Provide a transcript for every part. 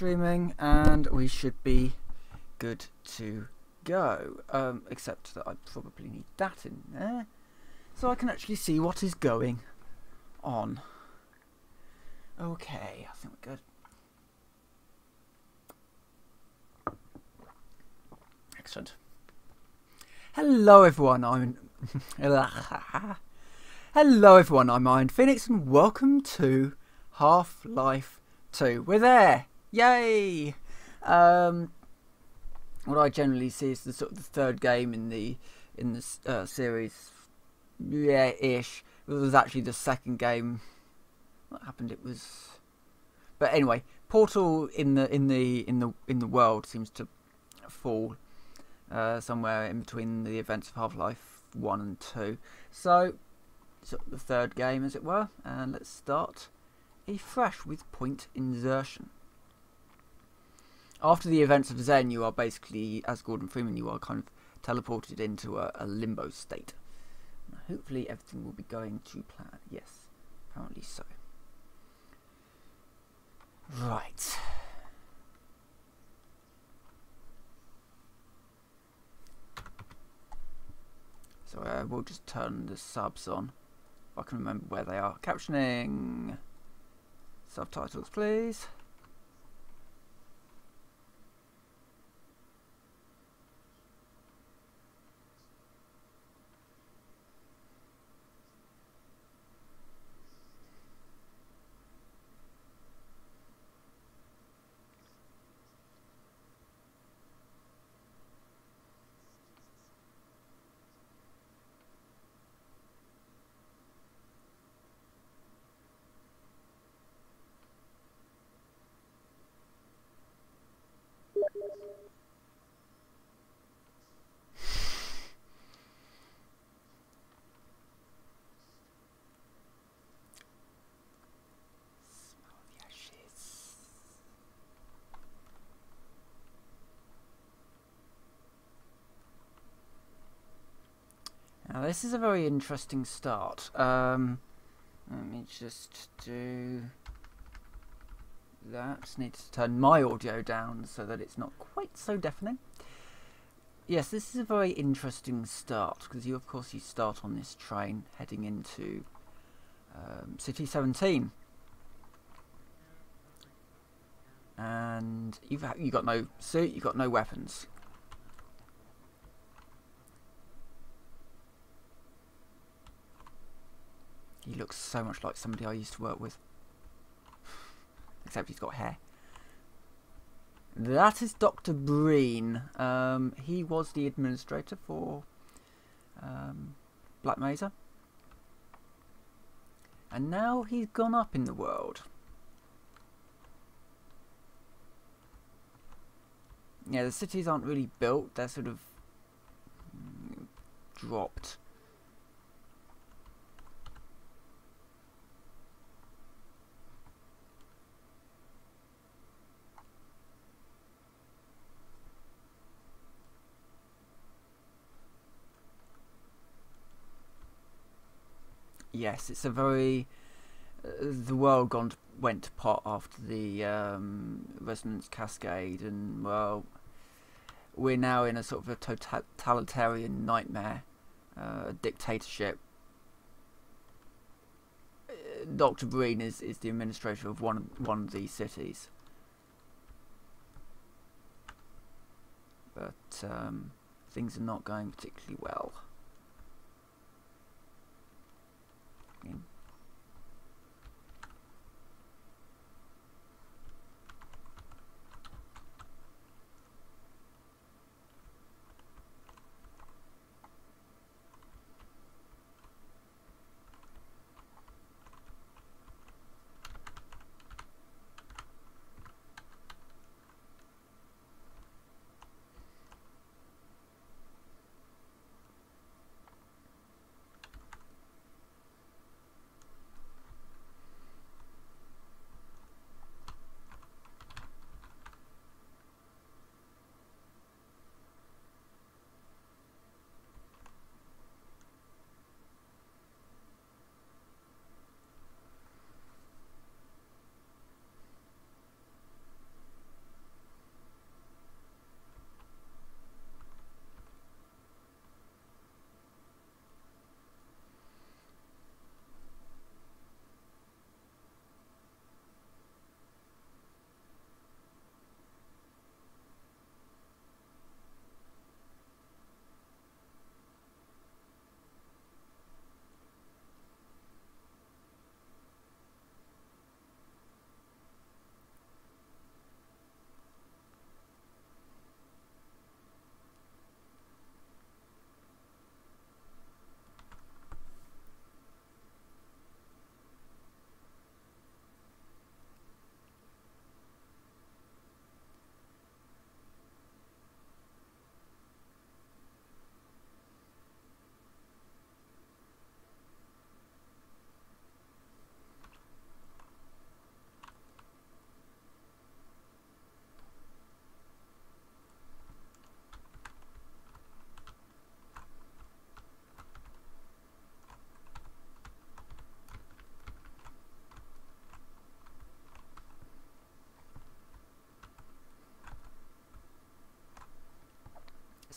streaming, and we should be good to go. Except that I probably need that in there, so I can actually see what is going on. Okay, I think we're good. Excellent. Hello everyone, Hello everyone, I'm Iron Phoenix and welcome to Half-Life 2. We're there! Yay! What I generally see is the sort of the third game in the series. Yeah, ish. It was actually the second game. What happened? It was. But anyway, Portal in the world seems to fall somewhere in between the events of Half-Life 1 and 2. So, sort of the third game, as it were. And let's start afresh with point insertion. After the events of Zen, you are basically, as Gordon Freeman, you are kind of teleported into a limbo state. Hopefully everything will be going to plan. Yes, apparently so. Right. So we'll just turn the subs on. If I can remember where they are. Captioning. Subtitles, please. Now this is a very interesting start. Let me just do that. Just need to turn my audio down so that it's not quite so deafening. Yes, this is a very interesting start because you, of course, you start on this train heading into City 17, and you got no suit, you got no weapons. He looks so much like somebody I used to work with. Except he's got hair. That is Dr. Breen. He was the administrator for Black Mesa. And now he's gone up in the world. Yeah, the cities aren't really built. They're sort of dropped. Yes, it's a very... the world went to pot after the Resonance Cascade, and, well, we're now in a sort of a totalitarian nightmare, dictatorship. Dr. Breen is the administrator of one of these cities. But things are not going particularly well.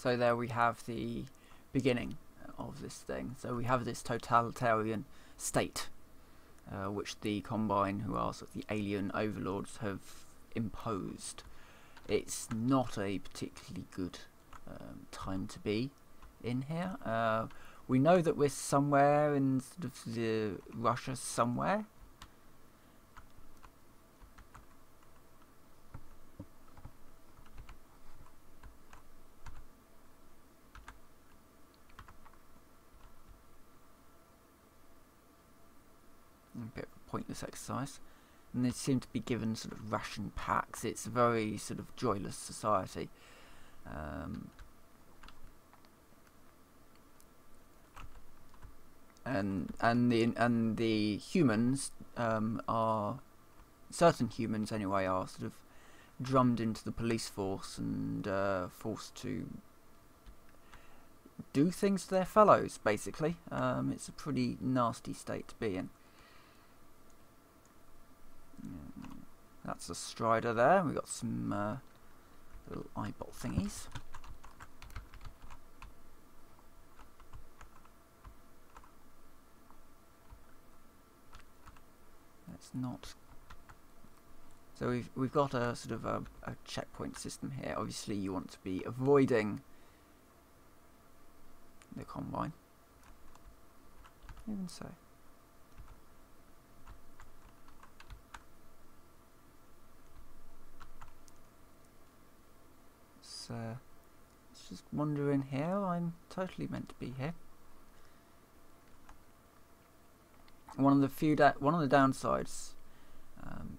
So there we have the beginning of this thing. So we have this totalitarian state, which the Combine, who are sort of the alien overlords, have imposed. It's not a particularly good time to be in here. We know that we're somewhere in sort of the Russia somewhere. A bit of a pointless exercise. And they seem to be given sort of ration packs. It's a very sort of joyless society. And the humans are, certain humans anyway, are sort of drummed into the police force and forced to do things to their fellows, basically. It's a pretty nasty state to be in. That's a strider there. We've got some little eyeball thingies. Let's not. So we've got a sort of a checkpoint system here. Obviously, you want to be avoiding the Combine. Even so. Let's just wander in here. I'm totally meant to be here. One of the downsides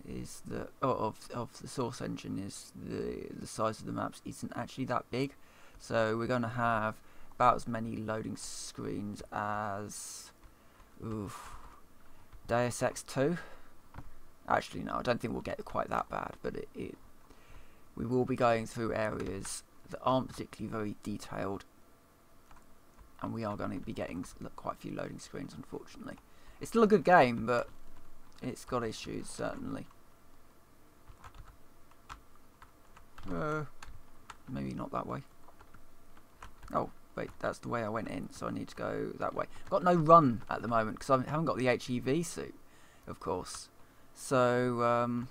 is that of the source engine is the size of the maps isn't actually that big. So we're going to have about as many loading screens as Deus Ex 2. Actually, no, I don't think we'll get quite that bad, but we will be going through areas that aren't particularly very detailed, and we are going to be getting quite a few loading screens, unfortunately. It's still a good game, but it's got issues, certainly. Maybe not that way. Oh, wait, that's the way I went in, so I need to go that way. I've got no run at the moment, because I haven't got the HEV suit, of course. So,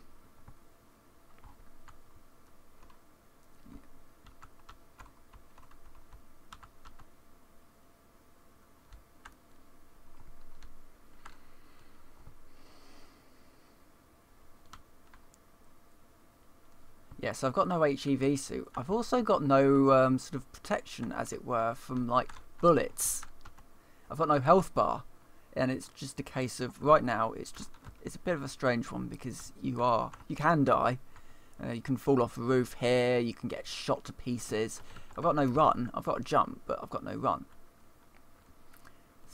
yeah, so I've got no HEV suit. I've also got no sort of protection, as it were, from like bullets. I've got no health bar, and it's just a case of right now. It's a bit of a strange one because you can die. You can fall off a roof here. You can get shot to pieces. I've got no run. I've got a jump, but I've got no run.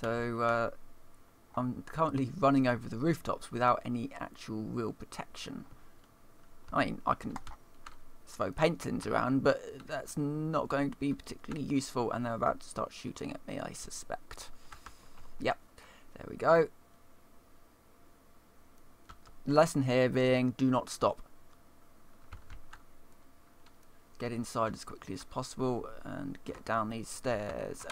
So I'm currently running over the rooftops without any actual real protection. I mean, I can throw paint tins around, but that's not going to be particularly useful, and they're about to start shooting at me, I suspect. Yep, there we go. The lesson here being, do not stop. Get inside as quickly as possible and get down these stairs.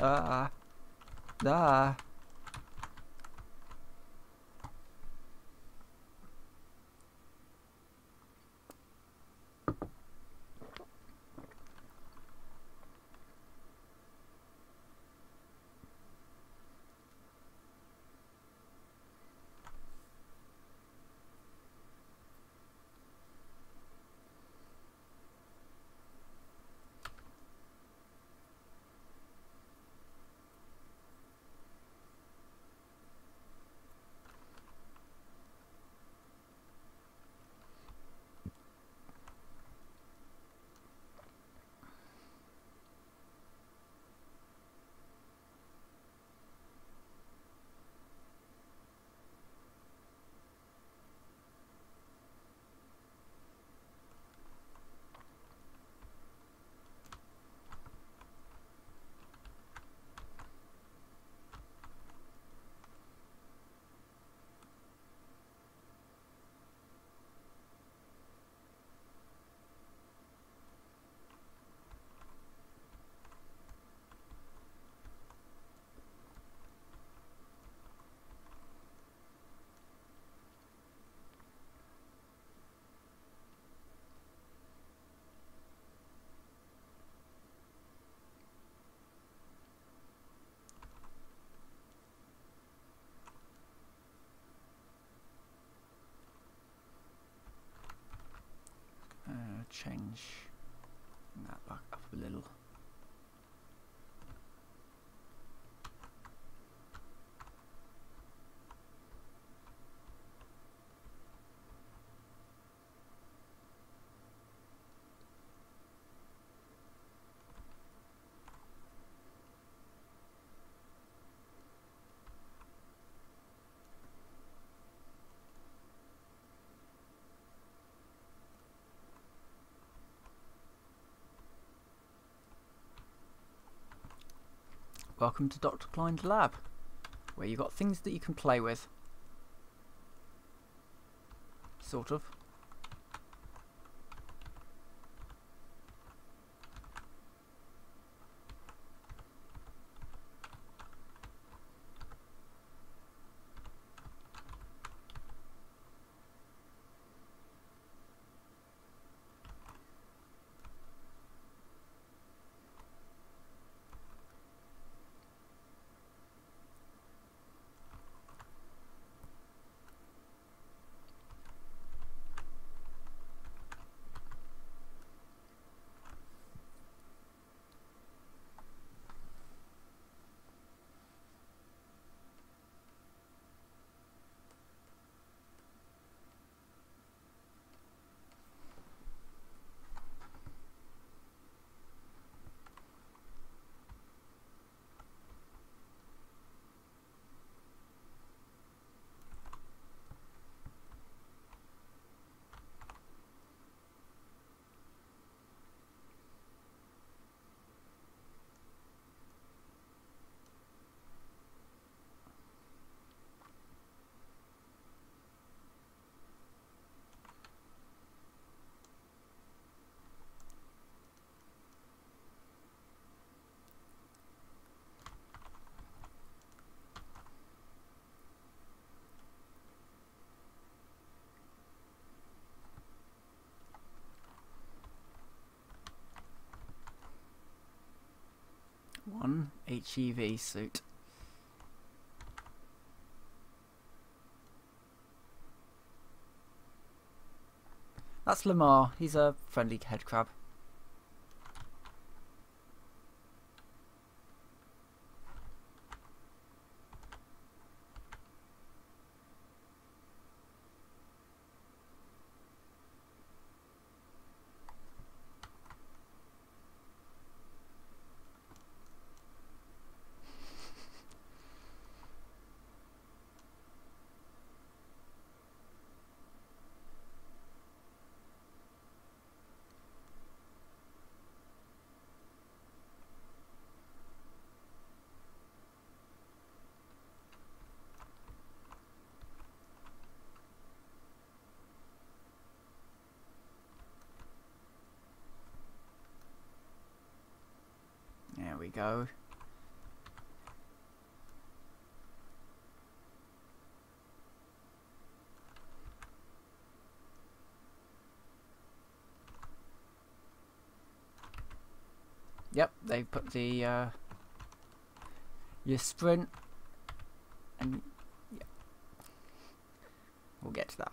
change that back up a little. Welcome to Dr. Klein's lab, where you got things that you can play with. Sort of. One HEV suit. That's Lamar. He's a friendly head crab. There we go. Yep, they've put the your sprint, and yeah, we'll get to that.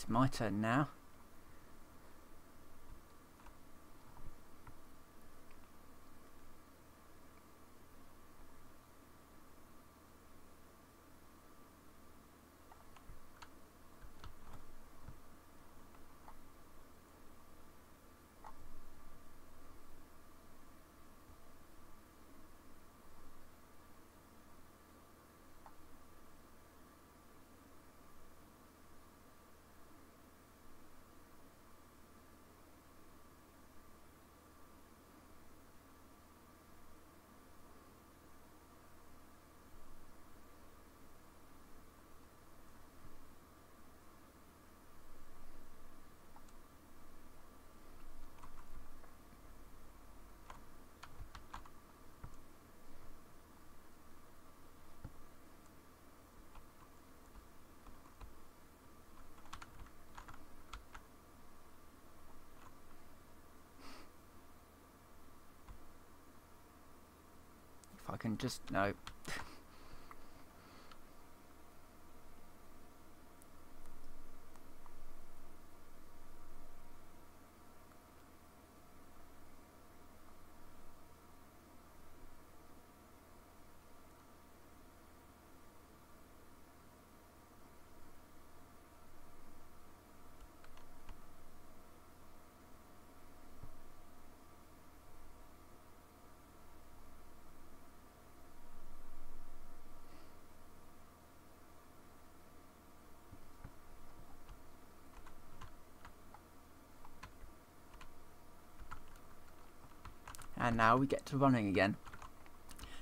it's my turn now. If I can just, no. And now we get to running again.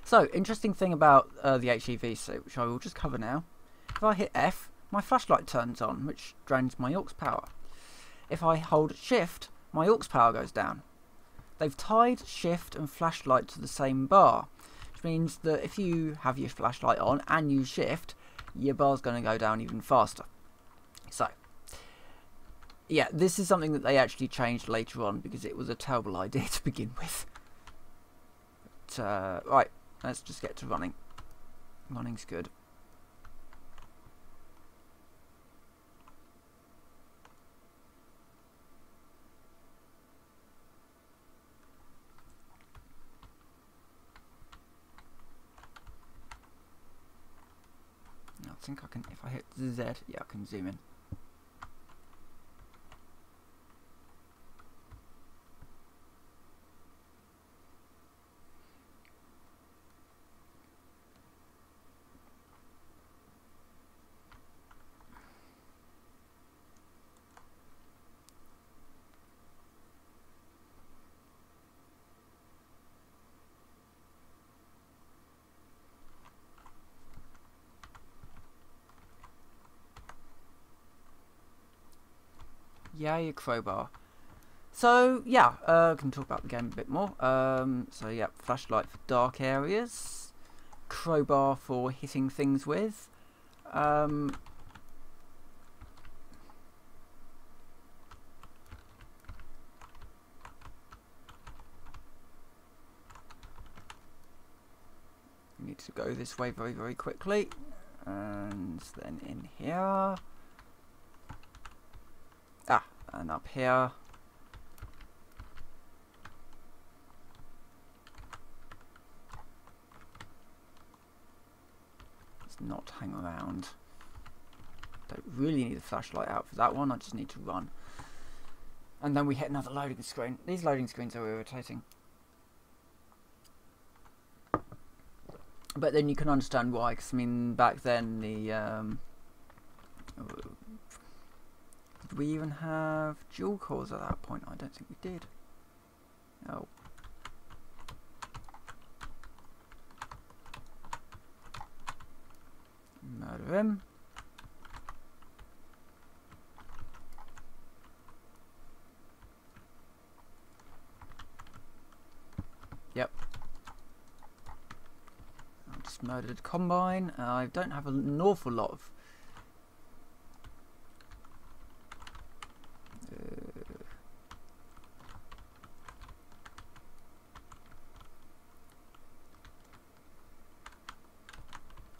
So, interesting thing about the HEV suit, which I will just cover now. If I hit F, my flashlight turns on, which drains my aux power. If I hold Shift, my aux power goes down. They've tied Shift and flashlight to the same bar, which means that if you have your flashlight on and use Shift, your bar's going to go down even faster. So, yeah, this is something that they actually changed later on because it was a terrible idea to begin with. But, right, let's just get to running. Running's good. I think I can, if I hit Z, yeah, I can zoom in. Yeah, your crowbar. So, yeah, I can talk about the game a bit more. So, yeah, flashlight for dark areas. Crowbar for hitting things with. You need to go this way very, very quickly. And then in here. Ah, and up here. Let's not hang around. Don't really need a flashlight out for that one, I just need to run. And then we hit another loading screen. These loading screens are irritating. But then you can understand why, because I mean, back then the did we even have dual cores at that point? I don't think we did. Oh. Murder him. Yep. I just murdered Combine. I don't have an awful lot of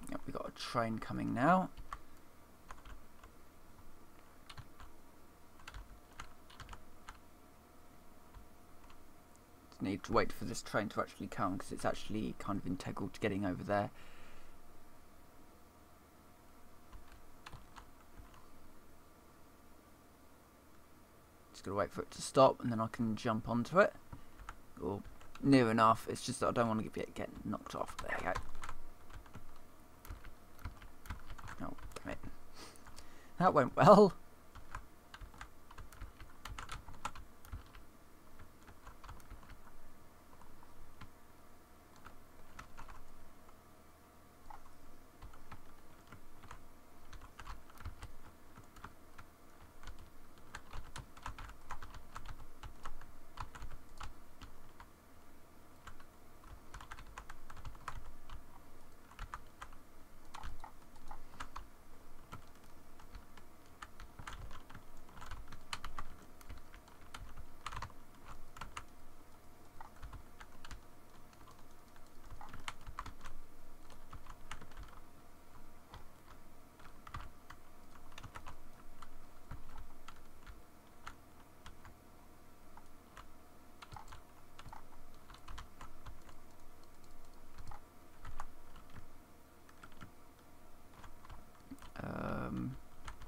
yep, we got a train coming now. just need to wait for this train to actually come, because it's actually kind of integral to getting over there. Just gotta wait for it to stop, and then I can jump onto it. Or near enough. It's just that I don't want to get knocked off. There you go. Oh, damn it. That went well.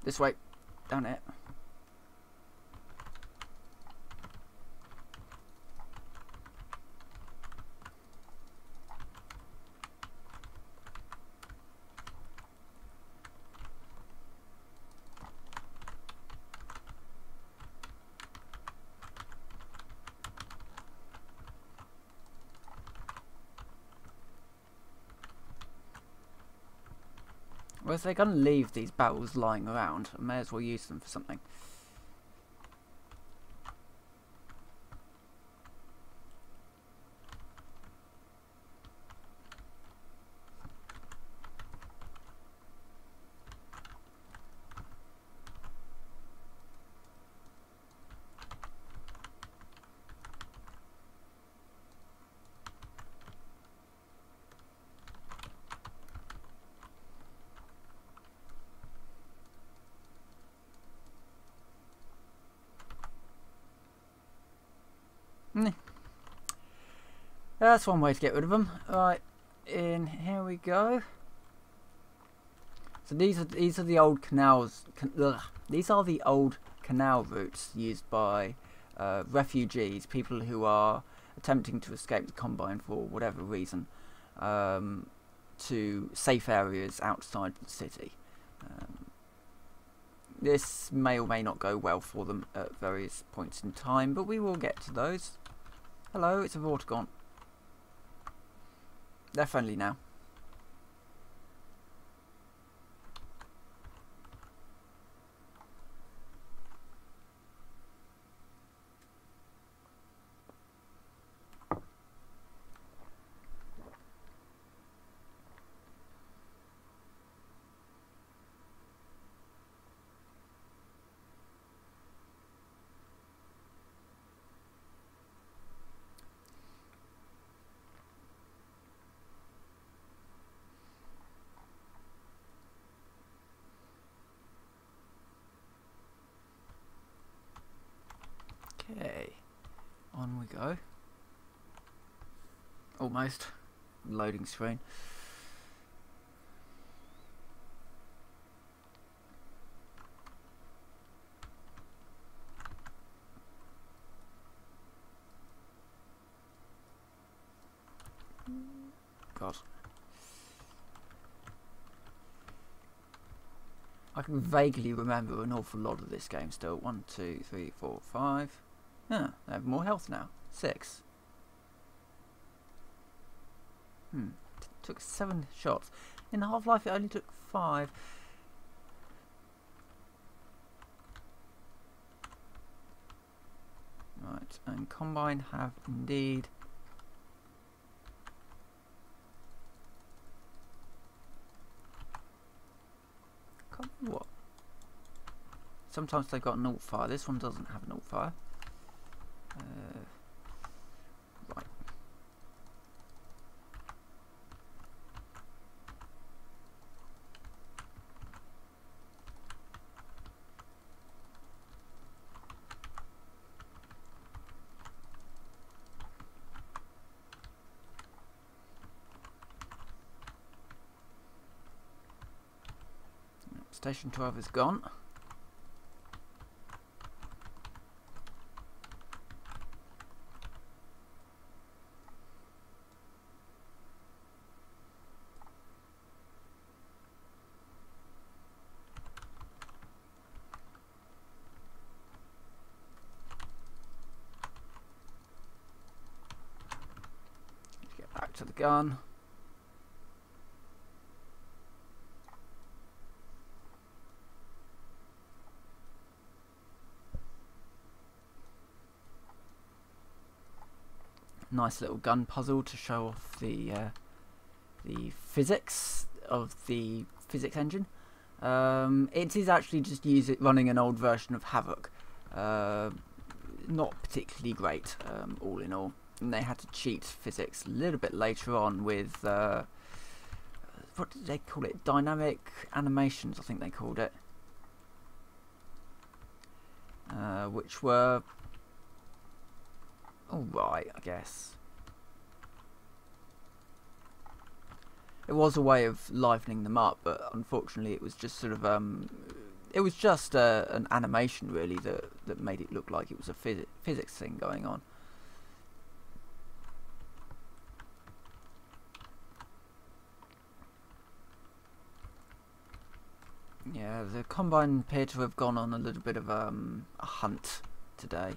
This way, down it. Well, if they're going to leave these barrels lying around, I may as well use them for something. That's one way to get rid of them. Right, in here we go. So these are the old canals. These are the old canal routes used by refugees, people who are attempting to escape the Combine for whatever reason, to safe areas outside the city. This may or may not go well for them at various points in time, but we will get to those. Hello, it's a Vortigaunt. They're friendly now. Okay, on we go. Almost. Loading screen. God. I can vaguely remember an awful lot of this game still. 1, 2, 3, 4, 5. Yeah, I have more health now. 6. Took 7 shots. In Half-Life it only took 5. Right, and Combine have indeed what? Sometimes they've got an alt fire. This one doesn't have an alt fire. Right. Station 12 is gone. Get back to the gun. Nice little gun puzzle to show off the physics of the physics engine. It is actually just running an old version of Havoc. Not particularly great, all in all. And they had to cheat physics a little bit later on with what did they call it? Dynamic animations, I think they called it, which were alright, I guess. It was a way of livening them up, but unfortunately it was just sort of it was just an animation really that made it look like it was a physics thing going on. Yeah, the Combine appear to have gone on a little bit of a hunt today.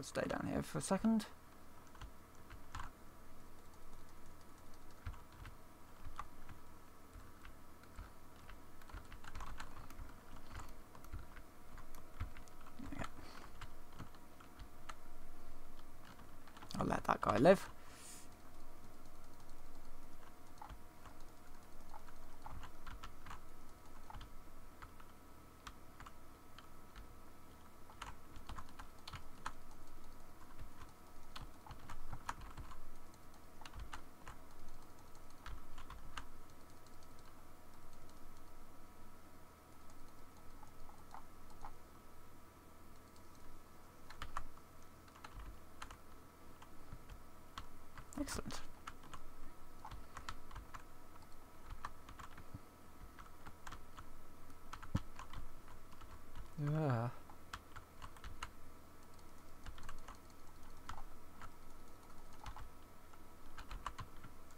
Stay down here for a second. Yeah. I'll let that guy live. Excellent. Yeah.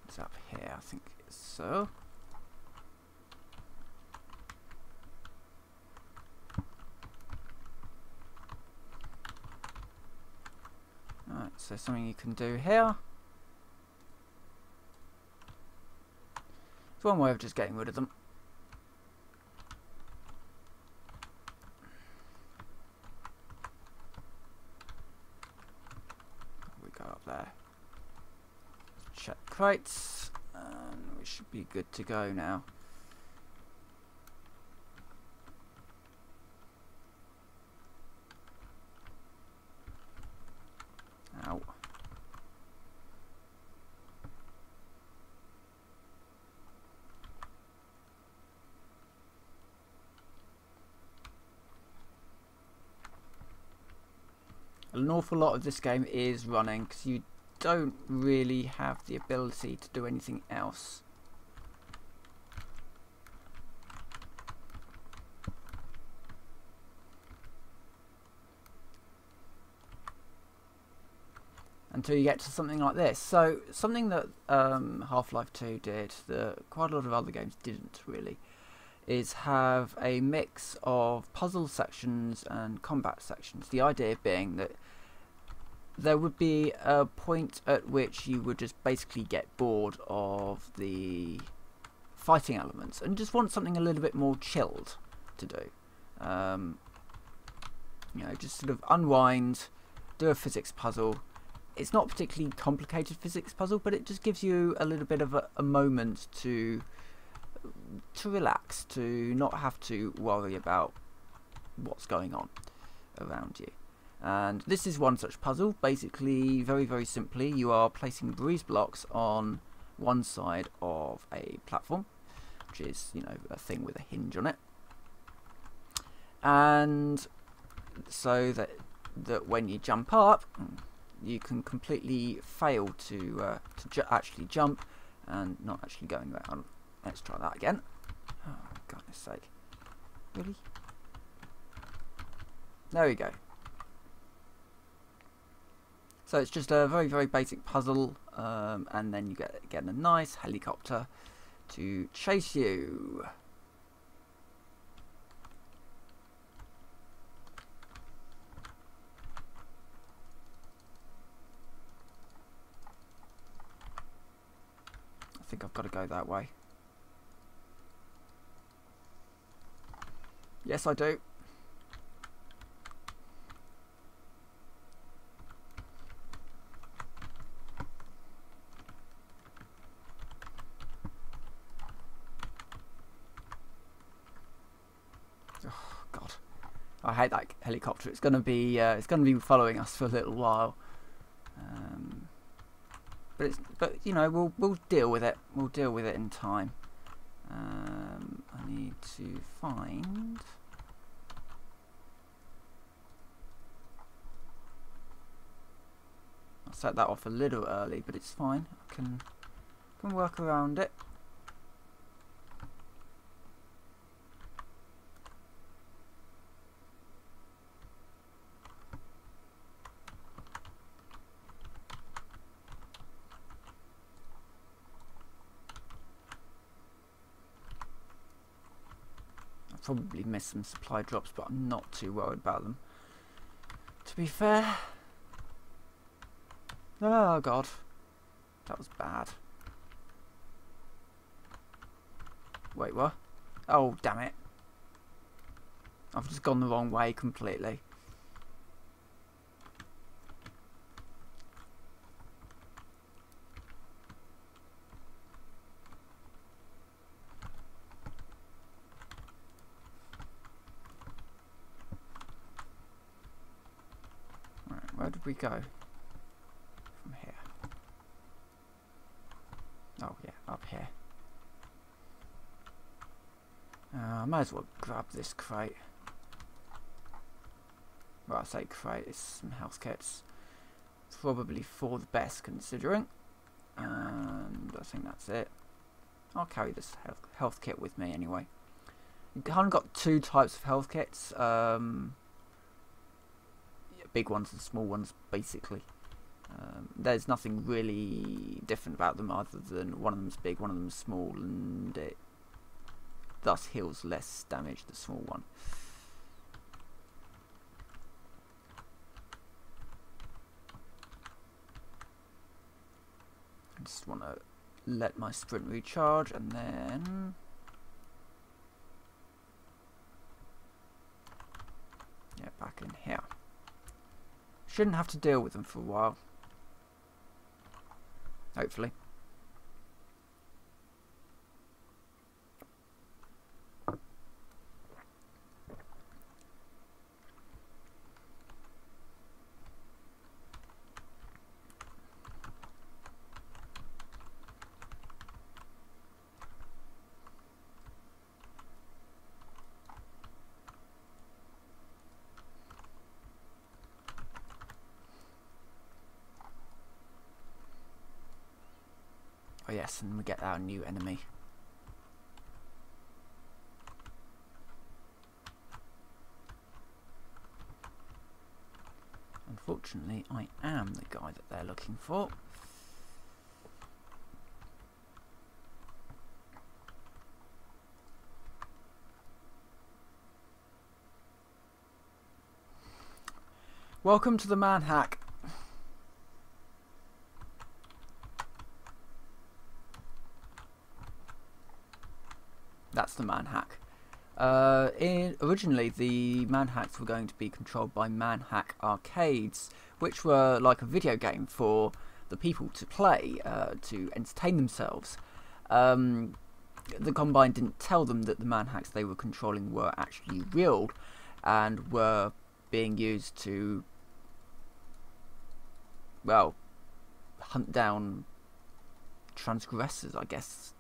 It's up here, I think it's so. Alright, so something you can do here. It's one way of just getting rid of them. We go up there. Check crates, and we should be good to go now. Ow. An awful lot of this game is running because you don't really have the ability to do anything else. Until you get to something like this. So something that Half-Life 2 did that quite a lot of other games didn't really is have a mix of puzzle sections and combat sections. The idea being that there would be a point at which you would just basically get bored of the fighting elements and just want something a little bit more chilled to do. You know, just sort of unwind, do a physics puzzle. It's not a particularly complicated physics puzzle, but it just gives you a little bit of a moment to to relax, to not have to worry about what's going on around you. And this is one such puzzle. Basically, very, very simply, you are placing breeze blocks on one side of a platform, which is, you know, a thing with a hinge on it. And so that when you jump up, you can completely fail to actually jump and not actually going around. Let's try that again. Oh, goodness sake. Really? There we go. So it's just a very, very basic puzzle, and then you get a nice helicopter to chase you. I think I've got to go that way. Yes, I do. I hate that helicopter. It's gonna be following us for a little while, but you know, we'll deal with it. We'll deal with it in time. I need to find. I set that off a little early, but it's fine. I can work around it. Probably missed some supply drops, but I'm not too worried about them, to be fair. Oh god, that was bad. Wait, what? Oh damn it, I've just gone the wrong way completely. Where did we go from here? Oh yeah, up here. I might as well grab this crate. Well, I say crate, it's some health kits. Probably for the best considering. And I think that's it. I'll carry this health kit with me anyway. You've kind of got two types of health kits. Big ones and small ones, basically. There's nothing really different about them other than one of them's big, one of them's small, and it thus heals less damage, the small one. I just want to let my sprint recharge and then back in here. Shouldn't have to deal with them for a while. Hopefully. Oh yes, and we get our new enemy. Unfortunately, I am the guy that they're looking for. Welcome to the manhack. That's the manhack. Originally, the manhacks were going to be controlled by manhack arcades, which were like a video game for the people to play to entertain themselves. the Combine didn't tell them that the manhacks they were controlling were actually real and were being used to, well, hunt down transgressors, I guess.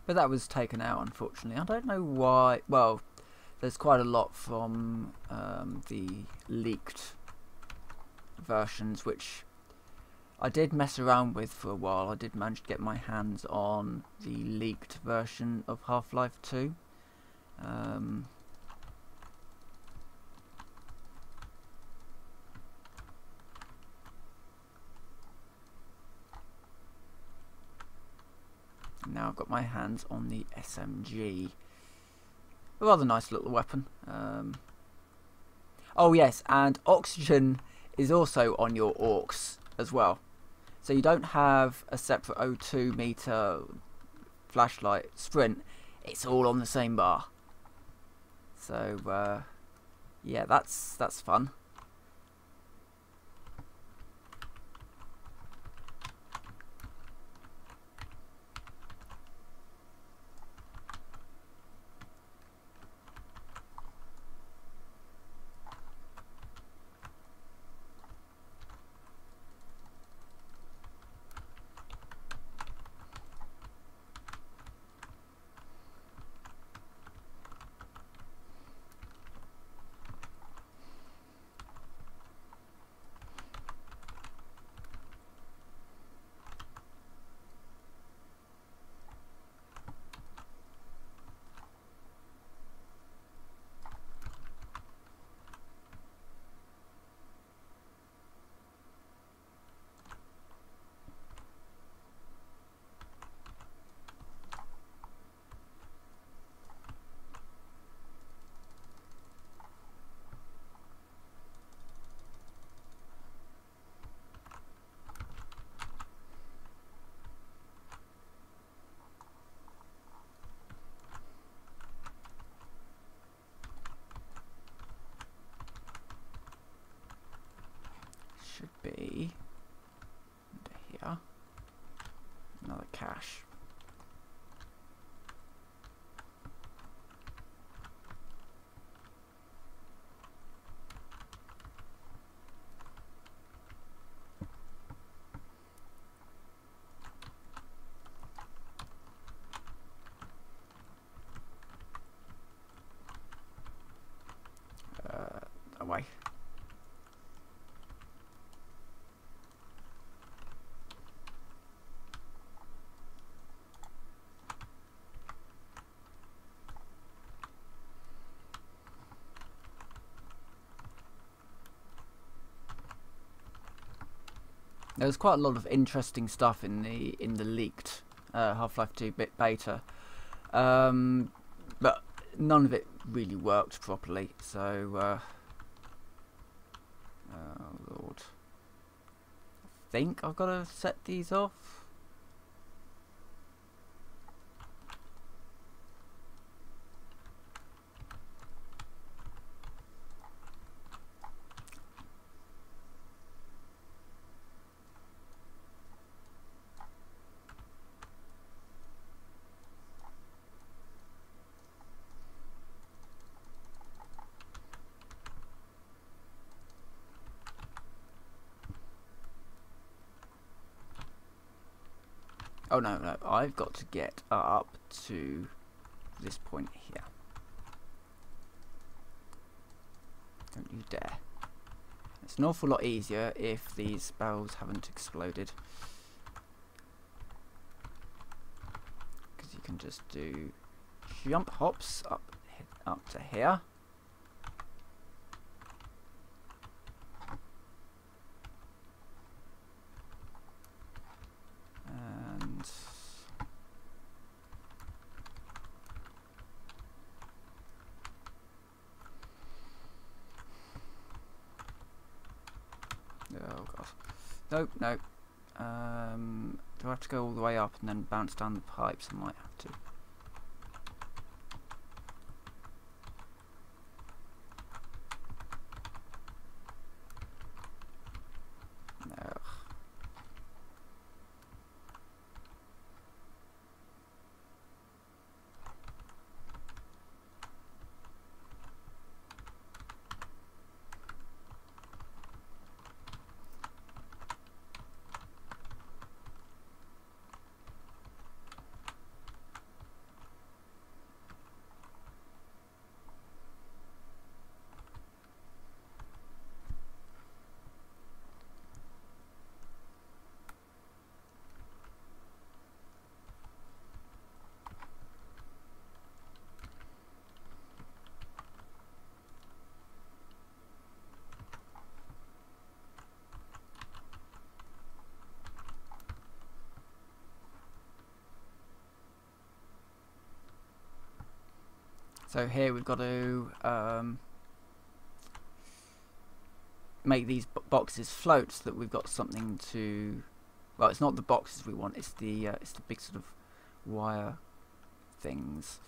But that was taken out, unfortunately. I don't know why. Well, there's quite a lot from the leaked versions, which I did mess around with for a while. I did manage to get my hands on the leaked version of Half-Life 2. Now I've got my hands on the SMG. A rather nice little weapon. Oh yes, and oxygen is also on your AUX as well. So you don't have a separate O2 meter flashlight sprint. It's all on the same bar. So yeah, that's fun. Should be under here. Another cache. Away. There was quite a lot of interesting stuff in the leaked Half-Life 2 beta, but none of it really worked properly. So, oh Lord, I think I've got to set these off. Oh no, I've got to get up to this point here. Don't you dare. It's an awful lot easier if these barrels haven't exploded. Because you can just do jump hops up to here. Nope, no. Do I have to go all the way up and then bounce down the pipes? I might have to. No. So here we've got to make these boxes float so that we've got something to. Well, it's not the boxes we want; it's the big sort of wire things.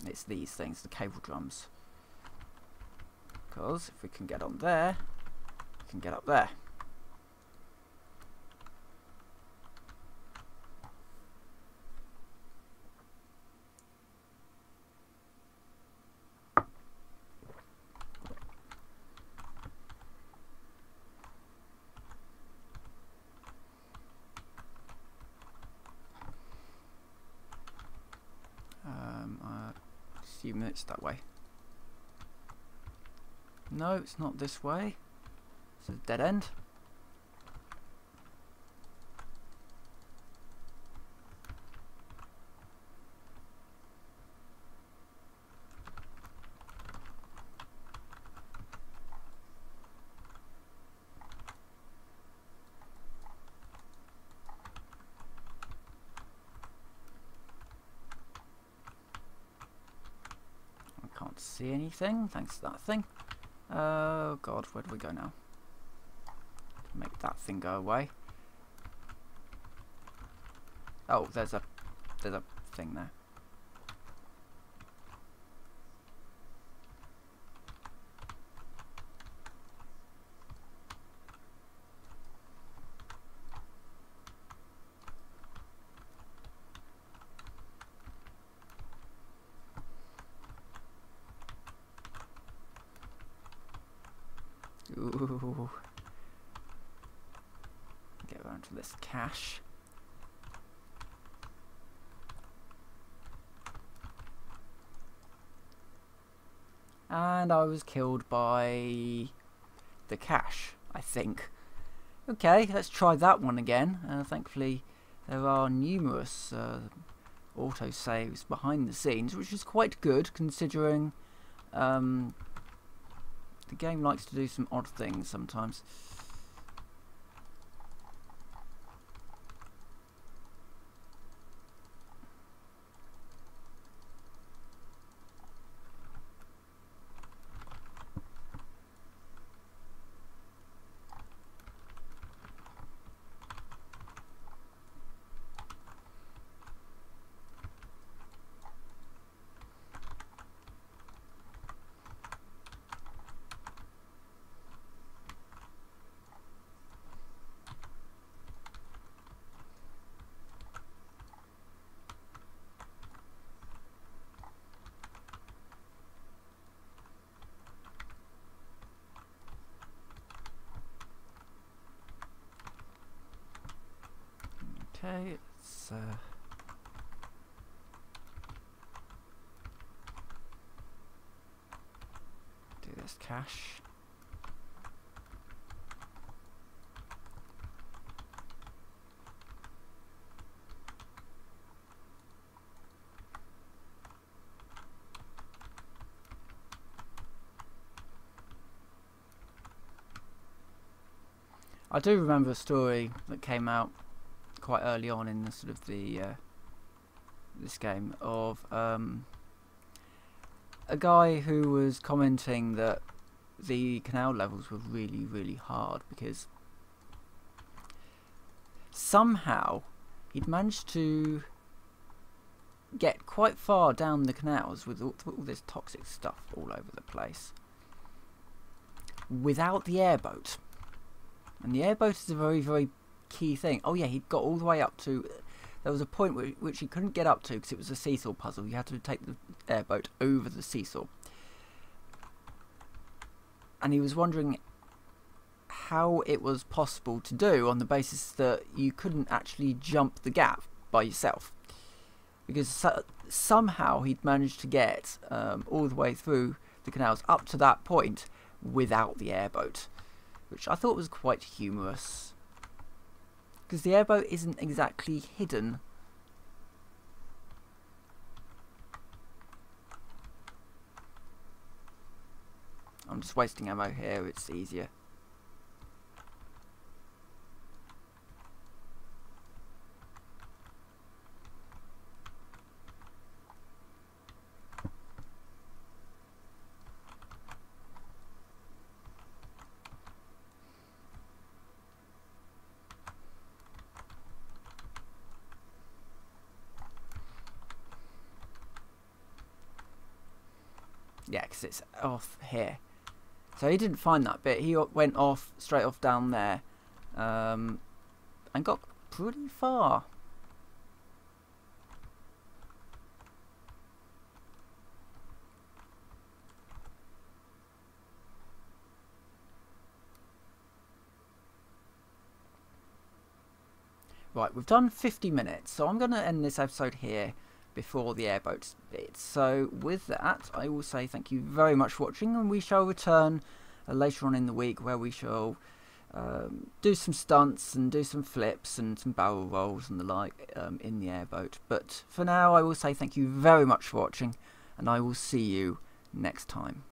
It's these things, the cable drums. Because if we can get on there, we can get up there. I assume it's that way. No, it's not this way. It's a dead end. I can't see anything thanks to that thing. Oh god, where do we go now? To make that thing go away. Oh, there's a thing there. Ooh. Get around to this cache. And I was killed by the cache, I think. Okay, let's try that one again. Thankfully, there are numerous autosaves behind the scenes, which is quite good considering the game likes to do some odd things sometimes. Okay, let's do this cache. I do remember a story that came out quite early on in the sort of the this game of a guy who was commenting that the canal levels were really, really hard because somehow he'd managed to get quite far down the canals with all this toxic stuff all over the place without the airboat. And the airboat is a very, very key thing. Oh yeah, he'd got all the way up to... There was a point which he couldn't get up to because it was a seesaw puzzle. You had to take the airboat over the seesaw. And he was wondering how it was possible to do on the basis that you couldn't actually jump the gap by yourself. Because somehow he'd managed to get all the way through the canals up to that point without the airboat, which I thought was quite humorous. Because the airboat isn't exactly hidden. I'm just wasting ammo here, it's easier. Yeah, because it's off here. So he didn't find that bit. He went off, straight off down there, and got pretty far. Right, we've done 50 minutes, so I'm going to end this episode here before the airboat bit. So with that, I will say thank you very much for watching, and we shall return later on in the week where we shall do some stunts and do some flips and some barrel rolls and the like in the airboat. But for now, I will say thank you very much for watching, and I will see you next time.